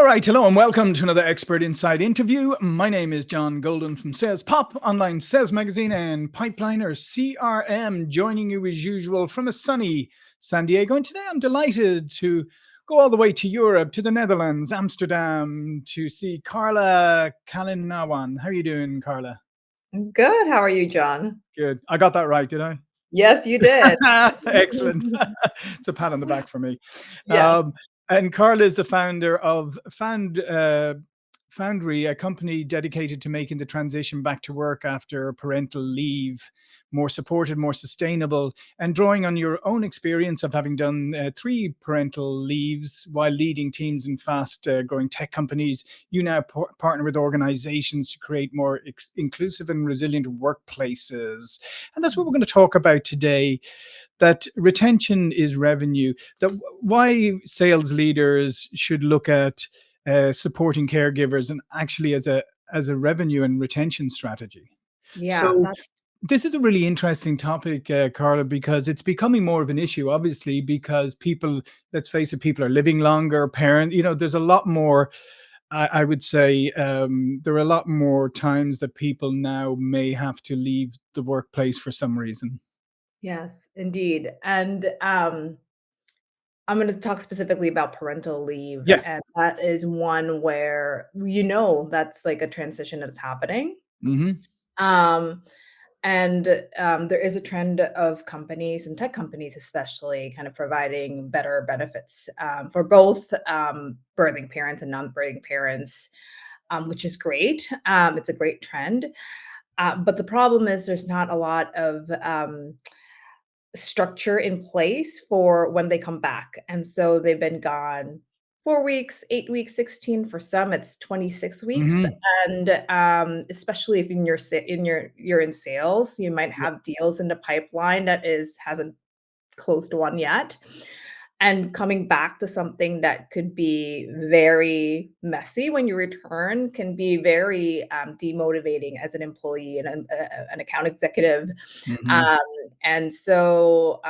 right, hello and welcome to another Expert Inside interview. My name is John Golden from SalesPOP, online sales magazine, and Pipeliner CRM, joining you as usual from a sunny San Diego. And today I'm delighted to go all the way to Europe, to the Netherlands, Amsterdam, to see Karla Calinawan. How are you doing, Karla? Good. How are you, John? Good. I got that right, did I? Yes, you did. Excellent. It's a pat on the back for me. Um, Yes. and Carl is the founder of Foundry, a company dedicated to making the transition back to work after parental leave more supported, more sustainable, and drawing on your own experience of having done three parental leaves while leading teams in fast growing tech companies. You now partner with organizations to create more inclusive and resilient workplaces. And that's what we're going to talk about today, that retention is revenue, that why sales leaders should look at supporting caregivers and actually as a revenue and retention strategy. Yeah, So that's this is a really interesting topic, Carla, because it's becoming more of an issue, obviously, because people, let's face it, people are living longer, there's a lot more. I would say there are a lot more times that people now may have to leave the workplace for some reason. yes, indeed. And I'm going to talk specifically about parental leave, Yeah. and that is one where that's like a transition that's happening. Hmm. Um, and there is a trend of companies and tech companies, especially, kind of providing better benefits for both birthing parents and non-birthing parents, which is great. It's a great trend. But the problem is there's not a lot of structure in place for when they come back. And so they've been gone 4 weeks, 8 weeks, 16. For some, it's 26 weeks. Hmm. And especially if you're in sales, you might Yeah. have deals in the pipeline that hasn't close to one yet. And coming back to something that could be very messy when you return can be very demotivating as an employee and an account executive. Hmm. Um, and so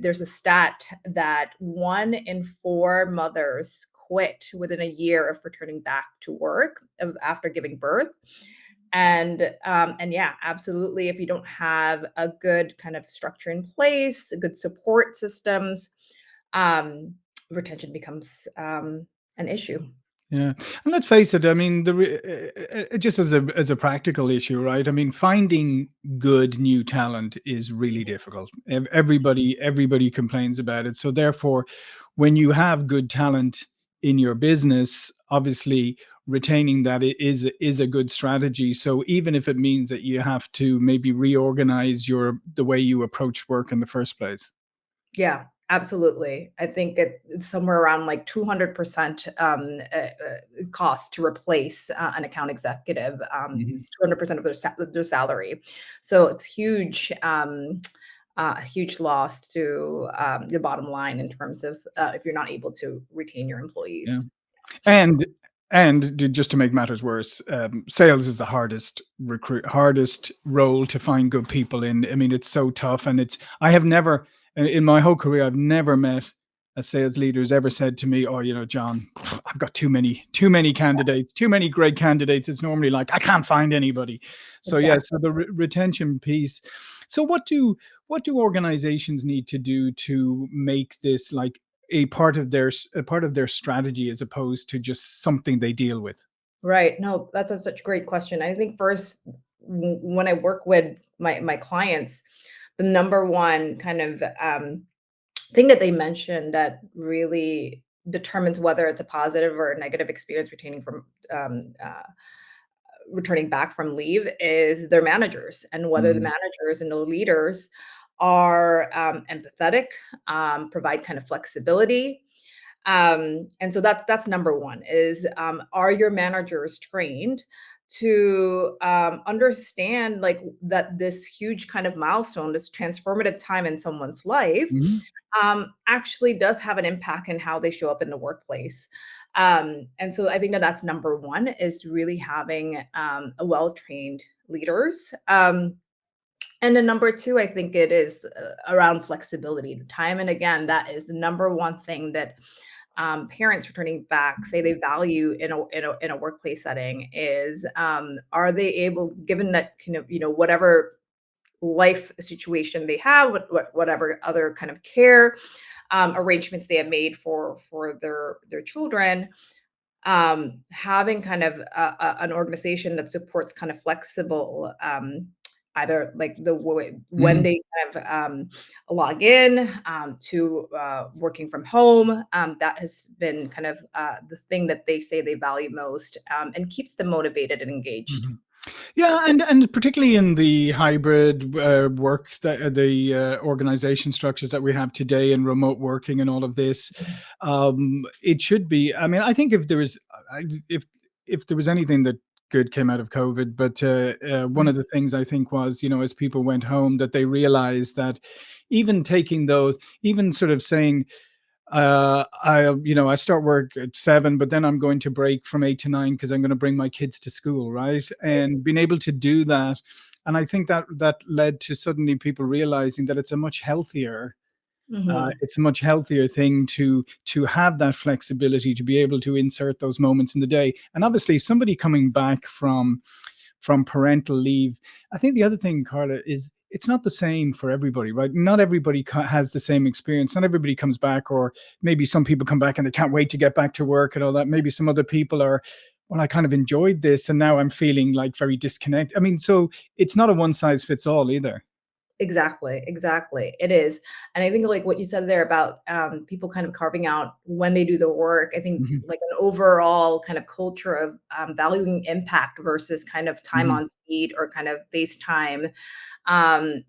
there's a stat that 1 in 4 mothers quit within a year of returning back to work after giving birth. And yeah, absolutely. If you don't have a good kind of structure in place, good support systems, um, retention becomes an issue. Yeah, and let's face it. I mean, just as a practical issue, right? I mean, finding good new talent is really difficult. Everybody complains about it. So therefore, when you have good talent in your business, obviously retaining that is a good strategy. So even if it means that you have to maybe reorganize the way you approach work in the first place. Yeah, absolutely. I think it's somewhere around like 200% cost to replace an account executive, Mhm. 200% of their salary. So it's huge. A huge loss to the bottom line in terms of if you're not able to retain your Yeah. employees. And just to make matters worse, sales is the hardest role to find good people in. I mean, it's so tough, and I have never, in my whole career, I've never met a sales leader who's ever said to me, "Oh, John, I've got too many candidates, too many great candidates." It's normally like, "I can't find anybody." So yeah, Exactly. so the retention piece. So what do organizations need to do to make this like a part of their strategy as opposed to just something they deal with? Right. No, that's such a great question. I think first, when I work with my clients, the number one kind of thing that they mentioned that really determines whether it's a positive or a negative experience um, uh, returning back from leave is their managers, and whether the Mhm. managers and the leaders are empathetic, provide kind of flexibility. And so that's number one is, are your managers trained to understand like that this huge kind of milestone, this transformative time in someone's life, Mhm. actually does have an impact in how they show up in the workplace. And so I think that that's number one is really having a well-trained leaders. And then number two, I think it is around flexibility. Time and again, that is the number one thing that parents returning back say they value in a workplace setting is, are they able, given that kind of, whatever life situation they have, whatever other kind of care arrangements they have made for their children, having kind of an organization that supports kind of flexible, either like the way when Mhm. they kind of log in, to working from home. That has been kind of the thing that they say they value most, and keeps them motivated and engaged. Mhm. Yeah, and particularly in the hybrid work that the organization structures that we have today, and remote working and all of this, it should be. I mean, I think if there was, if there was anything that good came out of COVID, but one Mhm. of the things I think was, as people went home, that they realized that even taking those, even sort of saying, I start work at 7, but then I'm going to break from 8 to 9 because I'm going to bring my kids to school, right? And being able to do that, and I think that that led to suddenly people realizing that Mhm. it's a much healthier thing to have that flexibility, to be able to insert those moments in the day. And obviously, somebody coming back from parental leave, I think the other thing, Carla, is it's not the same for everybody, right? Not everybody has the same experience. Not everybody comes back, or maybe some people come back and they can't wait to get back to work and all that. Maybe some other people are, well, I kind of enjoyed this and now I'm feeling like very disconnected. I mean, so it's not a one size fits all either. Exactly, exactly. It is. And I think like what you said there about people kind of carving out when they do the work, I think Hmm. like an overall kind of culture of valuing impact versus kind of time Hmm. on speed or kind of face time,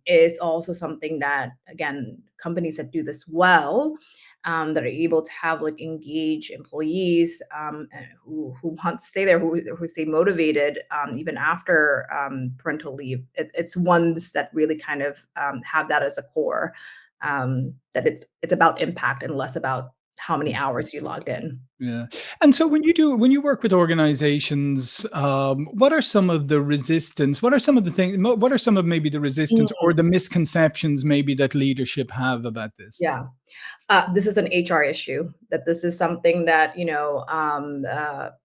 is also something that, again, companies that do this well, that are able to have like engage employees, who want to stay there, who stay motivated, even after parental leave. It's ones that really kind of have that as a core, that it's about impact and less about how many hours you logged in. Yeah. And so when you work with organizations, what are some of the resistance? What are some of the things? What are some of maybe the resistance or the misconceptions maybe that leadership have about this? Yeah. This is an HR issue, that this is something that,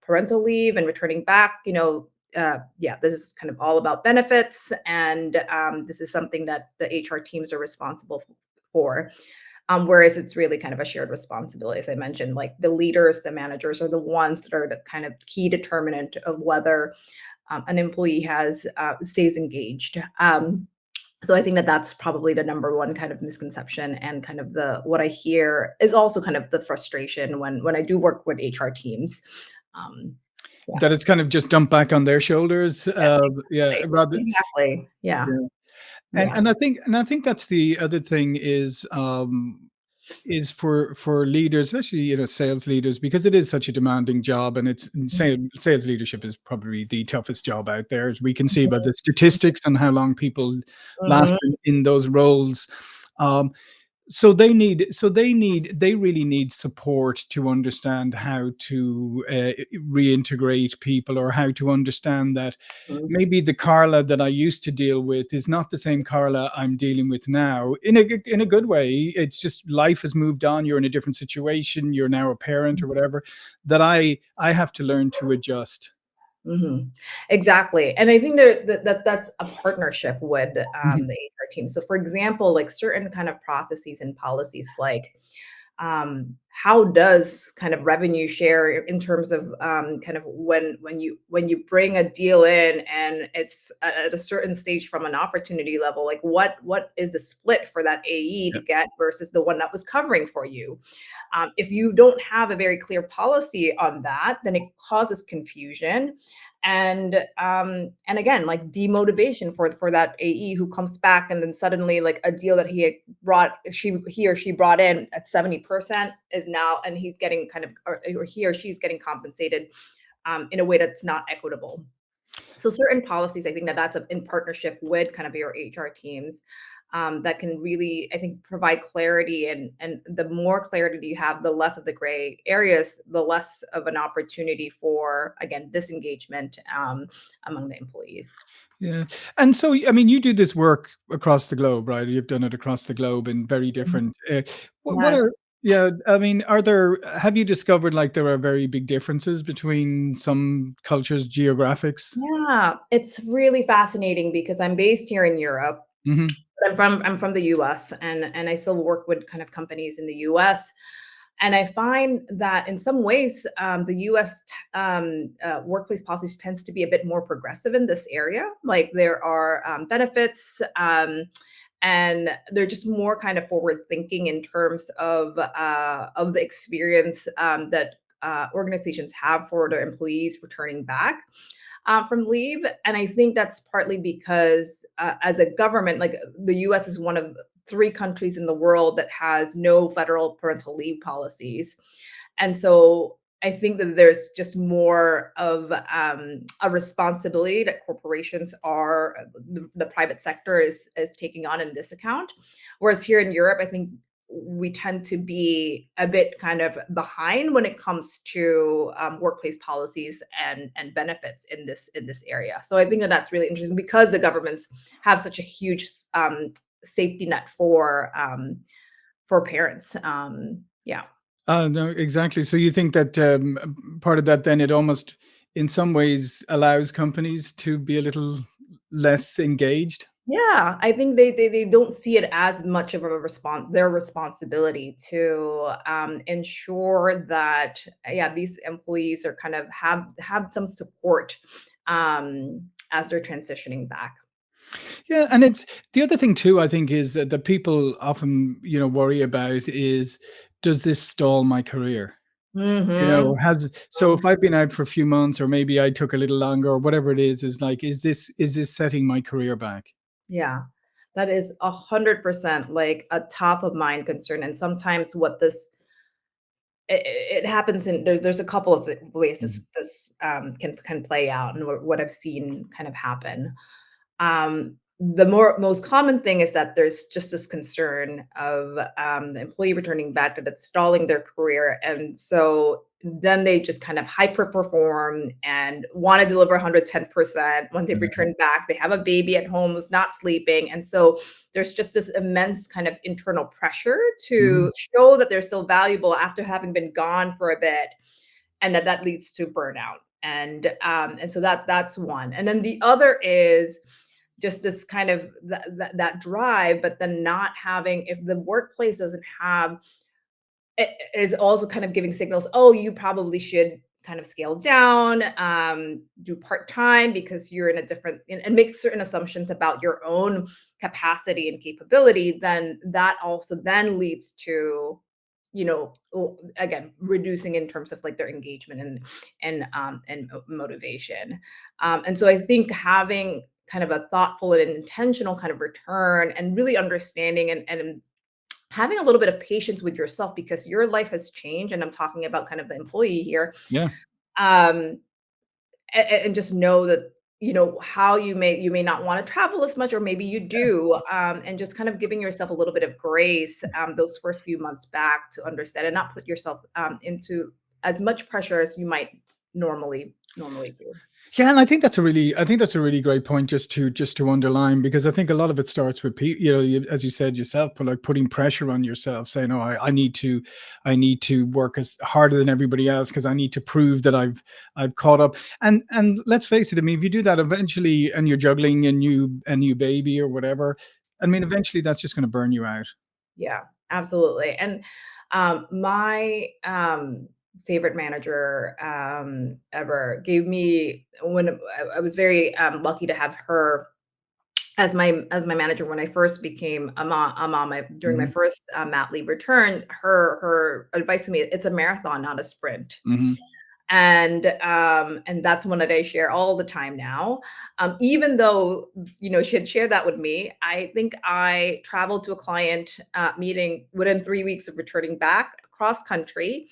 parental leave and returning back, yeah, this is kind of all about benefits. And this is something that the HR teams are responsible for. Whereas it's really kind of a shared responsibility. As I mentioned, like the leaders, the managers are the ones that are the kind of key determinant of whether an employee stays engaged. So I think that that's probably the number one kind of misconception, and kind of the what I hear is also kind of the frustration when I do work with HR teams. Um, yeah, That it's kind of just dumped back on their shoulders. yeah, Yeah, exactly, rather. exactly. Yeah, Yeah. yeah. And I think that's the other thing is for leaders, especially sales leaders, because it is such a demanding job, and it's and Mhm, sales leadership is probably the toughest job out there, as we can see by mhm, the statistics and how long people last mhm, in those roles. Um, they really need support to understand how to reintegrate people, or how to understand that mhm, maybe the Carla that I used to deal with is not the same Carla I'm dealing with now, in a good way. It's just life has moved on. You're in a different situation. You're now a parent or whatever. That I have to learn to adjust. mhm. Exactly, and I think that's a partnership with Mhm. the HR team. So, for example, like certain kind of processes and policies, like how does kind of revenue share in terms of kind of when you bring a deal in and it's at a certain stage from an opportunity level, like what is the split for that AE to Yeah. get versus the one that was covering for you. If you don't have a very clear policy on that, then it causes confusion, and again, like demotivation for that AE who comes back, and then suddenly like a deal that he or she brought in at 70% is now, and he's getting kind of, or he or she's getting compensated in a way that's not equitable. So certain policies, I think that that's in partnership with kind of your HR teams, that can really, I think, provide clarity, and the more clarity you have, the less of the gray areas, the less of an opportunity for, again, disengagement among the employees. Yeah. And so, I mean, you do this work across the globe, right? You've done it across the globe in very Mhm. different. What Yes. are Yeah, I mean, have you discovered like there are very big differences between some cultures, geographics? Yeah, it's really fascinating because I'm based here in Europe. Mhm. I'm from the US, and I still work with kind of companies in the US. And I find that in some ways, the US workplace policies tends to be a bit more progressive in this area. Like there are benefits, and they're just more kind of forward thinking in terms of the experience that organizations have for their employees returning back from leave. And I think that's partly because, as a government, like the US is one of three countries in the world that has no federal parental leave policies. And so I think that there's just more of a responsibility that corporations are, the private sector is taking on in this account. Whereas here in Europe, I think we tend to be a bit kind of behind when it comes to workplace policies and benefits in this area. So I think that that's really interesting because the governments have such a huge safety net for parents. Yeah. No, exactly. So you think that part of that then it almost in some ways allows companies to be a little less engaged? Yeah, I think they don't see it as much of a their responsibility to ensure that yeah, these employees are kind of have some support as they're transitioning back. Yeah, and it's the other thing too, I think, is that people often, worry about is, does this stall my career? Hmm. Has so if I've been out for a few months or maybe I took a little longer or whatever it is like, is this setting my career back? Yeah, that is 100% like a top of mind concern. And sometimes what this it happens in there's a couple of ways Mhm. this can play out, and what I've seen kind of happen. The most common thing is that there's just this concern of the employee returning back that it's stalling their career, and so then they just kind of hyper perform and want to deliver 110% when they've Mhm. returned back. They have a baby at home who's not sleeping, and so there's just this immense kind of internal pressure Mhm. to show that they're still valuable after having been gone for a bit, and that leads to burnout. And so that's one. And then the other is just this kind of that drive, but then not having, if the workplace doesn't have, it is also kind of giving signals, oh, you probably should kind of scale down, do part-time because you're in a different, and make certain assumptions about your own capacity and capability, then that also then leads to, again, reducing in terms of like their engagement and motivation. And so I think having kind of a thoughtful and intentional kind of return, and really understanding and having a little bit of patience with yourself, because your life has changed, and I'm talking about kind of the employee here. Yeah. um and just know that, how you may not want to travel as much, or maybe you do, and just kind of giving yourself a little bit of grace those first few months back, to understand and not put yourself into as much pressure as you might normally do. Yeah, and I think that's a really great point just to underline because I think a lot of it starts with as you said yourself, but like putting pressure on yourself, saying, "Oh, I need to work as harder than everybody else because I need to prove that I've caught up." And let's face it, I mean, if you do that eventually, and you're juggling a new baby or whatever, I mean, eventually that's just going to burn you out. Yeah, absolutely. And my favorite manager ever gave me, when I was very lucky to have her as my manager when I first became during my Hmm. first mat leave return. Her advice to me: it's a marathon, not a sprint. Hmm. And that's one that I share all the time now. Even though, she had shared that with me, I think I traveled to a client meeting within 3 weeks of returning back across country,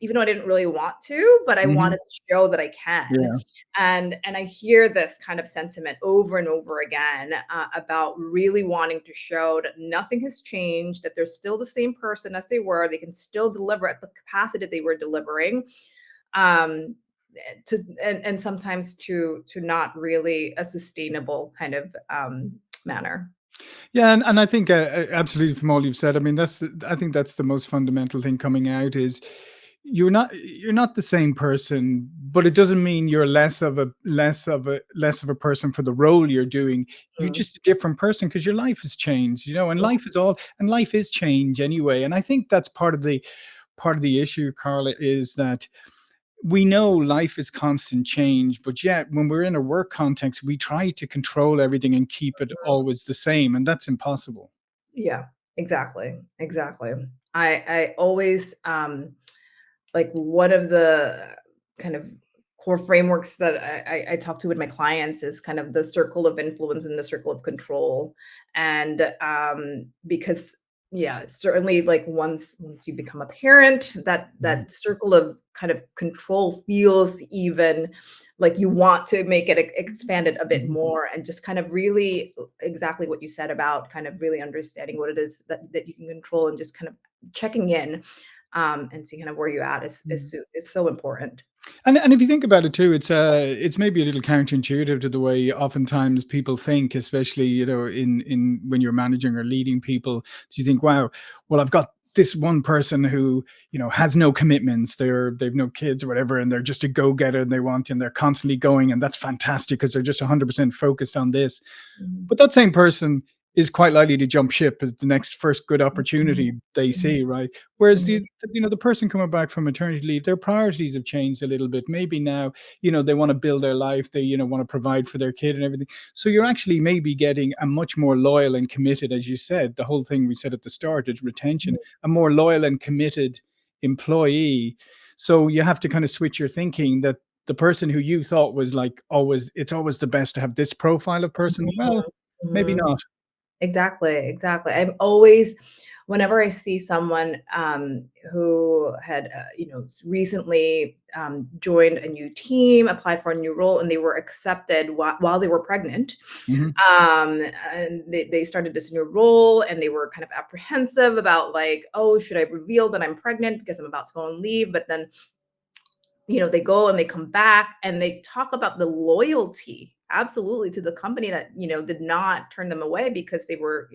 even though I didn't really want to, but I Hmm. wanted to show that I can. Yeah. And I hear this kind of sentiment over and over again, about really wanting to show that nothing has changed, that they're still the same person as they were, they can still deliver at the capacity that they were delivering, um to and sometimes to not really a sustainable kind of manner. Yeah, and I think, absolutely from all you've said, I mean, I think that's the most fundamental thing coming out is you're not the same person, but it doesn't mean you're less of a person for the role you're doing. You're Mm, just a different person because your life has changed, and yeah, life is change anyway. And I think that's part of the issue, Carla, is that we know life is constant change, but yet when we're in a work context, we try to control everything and keep it always the same, and that's impossible. yeah, exactly, exactly. I always, like one of the kind of core frameworks that I talk to with my clients is kind of the circle of influence and the circle of control. And because yeah, certainly like once you become a parent, Mhm, that circle of kind of control feels even like you want to make it expanded a bit mhm. more and just kind of really exactly what you said about kind of really understanding what it is that you can control and just kind of checking in and seeing kind of where you're at is so important. And if you think about it too, it's maybe a little counterintuitive to the way oftentimes people think, especially in when you're managing or leading people. You think, wow, well, I've got this one person who has no commitments. They've no kids or whatever, and they're just a go getter, and they're constantly going, and that's fantastic because they're just 100% focused on this. Mhm, But that same person is quite likely to jump ship at the next first good mhm, opportunity they mhm, see, right? Whereas mhm, the person coming back from maternity leave, their priorities have changed a little bit. Maybe now, they want to build their life, they want to provide for their kid and everything. So you're actually maybe getting a much more loyal and committed, as you said, the whole thing we said at the start is retention, mhm, a more loyal and committed employee. So you have to kind of switch your thinking that the person who you thought was like always, it's always the best to have this profile of person. Well, maybe mhm. not. Exactly, exactly. I'm always whenever I see someone, who had, recently, joined a new team, applied for a new role, and they were accepted while they were pregnant, Mhm, and they started this new role, and they were kind of apprehensive about like, "Oh, should I reveal that I'm pregnant because I'm about to go on leave?" But then they go and they come back and they talk about the loyalty absolutely to the company that, did not turn them away because they were,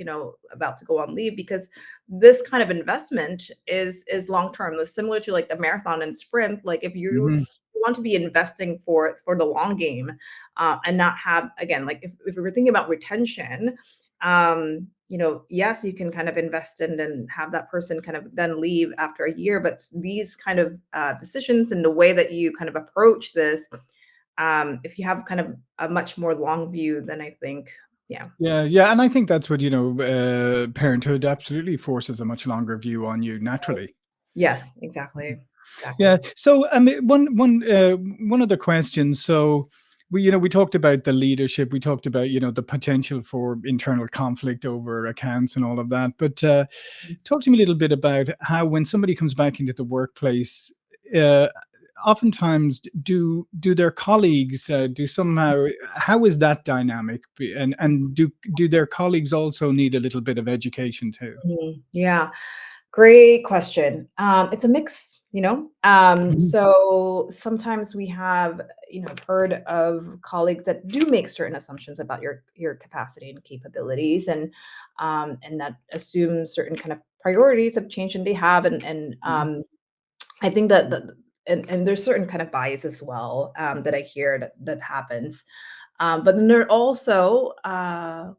about to go on leave because this kind of investment is long term. It's similar to like the marathon and sprint. Like if mhm. you want to be investing for the long game and not have again like if we're thinking about retention yes, you can kind of invest in and have that person kind of then leave after a year, but these kind of decisions and the way that you kind of approach this, if you have kind of a much more long view, then I think, yeah. Yeah, yeah, and I think that's what, parenthood absolutely forces a much longer view on you naturally. Yes, exactly. Yeah. Exactly. So, one other question. So, we talked about the leadership. We talked about the potential for internal conflict over accounts and all of that. But talk to me a little bit about how when somebody comes back into the workplace, uh, oftentimes do their colleagues do somehow how is that dynamic and do their colleagues also need a little bit of education too? Yeah. Great question. It's a mix, Mhm, so sometimes we have, heard of colleagues that do make certain assumptions about your capacity and capabilities, and that assume certain kind of priorities have changed and they have, and mhm, I think that and there's certain kind of bias as well that I hear that happens. But then there are also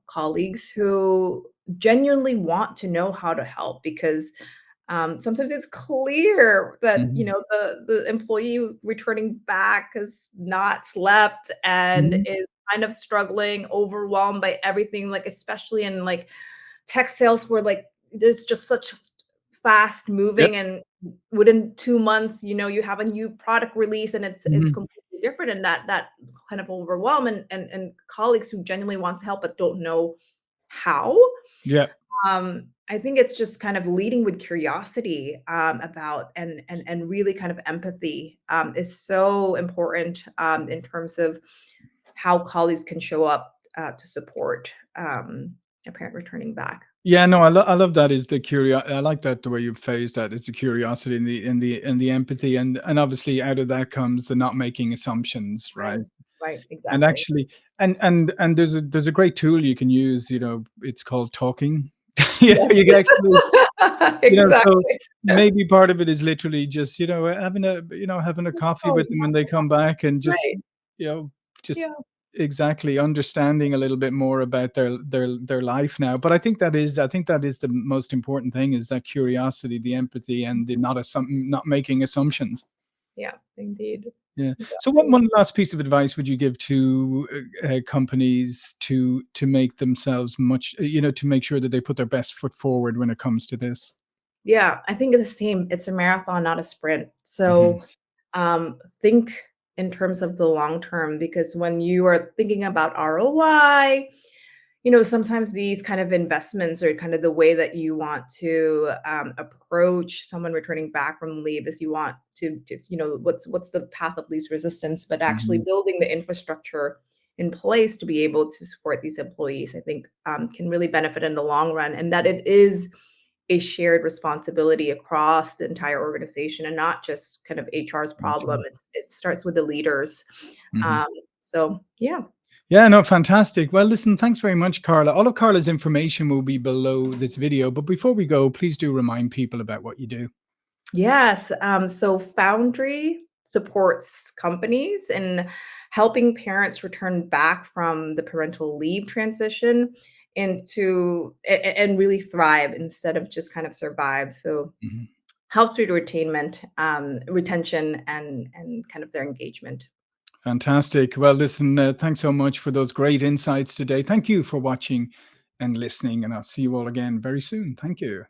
colleagues who genuinely want to know how to help because sometimes it's clear that mhm, the employee returning back has not slept and mhm. is kind of struggling, overwhelmed by everything, like especially in like tech sales where like there's just such fast Yep. moving and within 2 months, you have a new product release and it's Mhm. completely different and that kind of overwhelm and colleagues who genuinely want to help but don't know how. Yeah. I think it's just kind of leading with curiosity about and really kind of empathy is so important in terms of how colleagues can show up to support a parent returning back. Yeah, no, I love that is the I like that the way you phrased that. It's the curiosity and the empathy, and obviously out of that comes the not making assumptions, right? Right, right, And exactly. And there's a great tool you can use, it's called talking. Yeah, Yes. you can actually, so Exactly. maybe part of it is literally just, having a Just coffee go, with them when they come back, and just, right. you know, just Yeah. exactly understanding a little bit more about their life now. But I think that is the most important thing, is that curiosity, the empathy, and the not making assumptions. Yeah, indeed. Yeah. So what Exactly. one last piece of advice would you give to companies to make themselves to make sure that they put their best foot forward when it comes to this? Yeah, I think it's the same. It's a marathon, not a sprint. Mhm. So, think in terms of the long term, because when you are thinking about ROI, sometimes these kind of investments are kind of the way that you want to approach someone returning back from leave, is you want to just, what's the path of least resistance, but actually Mhm. building the infrastructure in place to be able to support these employees, I think can really benefit in the long run, and that it is a shared responsibility across the entire organization and not just kind of HR's problem. Okay. It starts with the leaders. Mhm. Um, so yeah. Yeah, no, fantastic. Well, listen, thanks very much, Carla. All of Carla's information will be below this video, but before we go, please do remind people about what you do. Yes. So Foundry supports companies in helping parents return back from the parental leave transition and really thrive instead of just kind of survive. So Mhm. helps with retention and kind of their engagement. Fantastic. Well, listen, thanks so much for those great insights today. Thank you for watching and listening, and I'll see you all again very soon. Thank you.